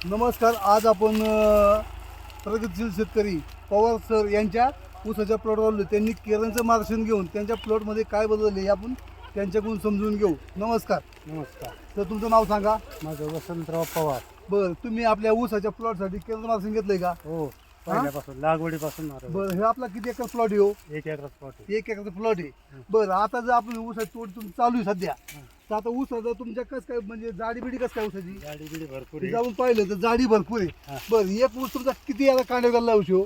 नमस्कार. आज आपण प्रगतशील शेतकरी पवार सर यांच्या ऊसाच्या प्लॉटवर आलो. त्यांनी केरळचं मार्गदर्शन घेऊन त्यांच्या प्लॉटमध्ये काय बदलले हे आपण त्यांच्याकडून समजून घेऊ. नमस्कार. नमस्कार. तर तुमचं नाव सांगा. माझं वसंतराव पवार. बरं, तुम्ही आपल्या ऊसाच्या प्लॉटसाठी केरळचं मार्गदर्शन घेतलंय का? हो, पहिल्यापासून लागवडीपासून बरं, हे आपला किती एकर प्लॉट आहे? हो, 1 एकर प्लॉट आहे. 1 एकरचा प्लॉट आहे. बरं, आता जर आपण ऊसाची तोड तुमची चालू आहे सध्या, तर आता ऊसाचं तुमच्या कसं काय म्हणजे जाडी बिडी कसं काय ऊसाची? गाडी बिडी भरपूर ते आहे. जाऊन पाहिलं तर जाडी भरपूर आहे. हा. बरं, एक ऊस तुमचा किती याला कांड्या घालला हो?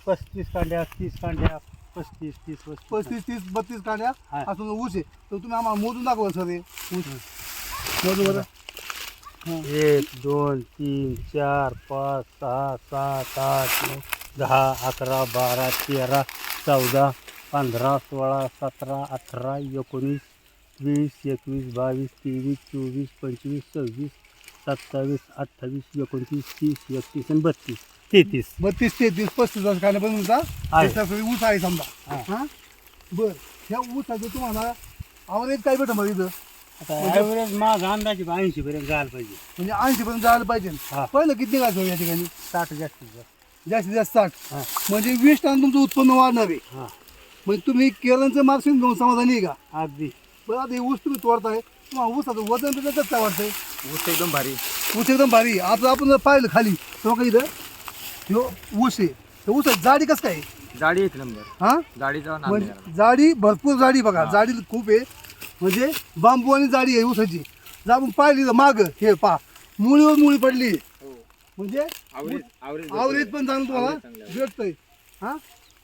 35 कांड्या, 30 कांड्या, 35, 30, 35, 30, 32 कांड्या हा. असं ऊस आहे. तर तुम्ही आम्हाला मोजून दाखवा सर हे ऊस. मोजू बरं. 1 2 3 4 5 6 7 8 9 10 11 12 13 14 15 16 17 18 19 20 21 22 23 24 25 26 27 28 29 30 31 आणि 32 33. 32, 33, 35 कांड्या पण तुमचा आहे. त्याच्यासाठी ऊस आहे समजा. हा. हा. बरं, ह्या ऊसाचं तुम्हाला आवरेज काय भेटत मग इथं? आता ॲव्हरेज माझा अंदाजे 80 पर्यंत जायला पाहिजे. म्हणजे 80 पर्यंत जायला पाहिजे. हा. पहिलं किती निघायचं या ठिकाणी? 60 जास्तीत जास्त. जास्तीत जास्त 60. हा. म्हणजे 20 टन तुमचं उत्पन्न वाढणार आहे. हां, म्हणजे तुम्ही केरळचं मार्गदर्शन घेऊन समाधानी आहे का? अगदी. बरं, आता हे ऊस तुम्ही तोडताय, तुम्हाला ऊसाचं वजन बिजन कसं काय वाटतंय? ऊस एकदम भारी. ऊस एकदम भारी. आता आपण जर पाहिलं खाली तो का इथं ह्यो ऊस आहे. तर ऊस जाडी कसं काय? जाडी एक नंबर. हा, जाडीचा नाद म्हणजे नाही याला. जाडी भरपूर जाडी बघा. हा. जाडी खूप आहे. म्हणजे बांबू आणि जाडी आहे ऊसाची. जर आपण पाहिली तर माग हे पा मुळीवर मुळी पडली. म्हणजे आवरेज पण चांगलं तुम्हाला आवरेज चांगलं आहे. भेटतंय. हा,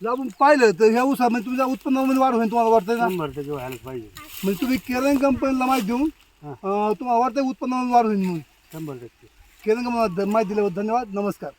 जर आपण पाहिलं तर ह्या ऊसामध्ये तुमच्या उत्पन्नामध्ये वाढ होईल तुम्हाला वाटतंय ना? 100% व्हायला पाहिजे. म्हणजे तुम्ही केरळ कंपनीला माहिती देऊन हा. तुम्हाला वाटतंय उत्पन्नामध्ये वाढ होईल म्हणून. 100%. केरळ कंपनीला माहिती दिल्याबद्दल धन्यवाद. नमस्कार.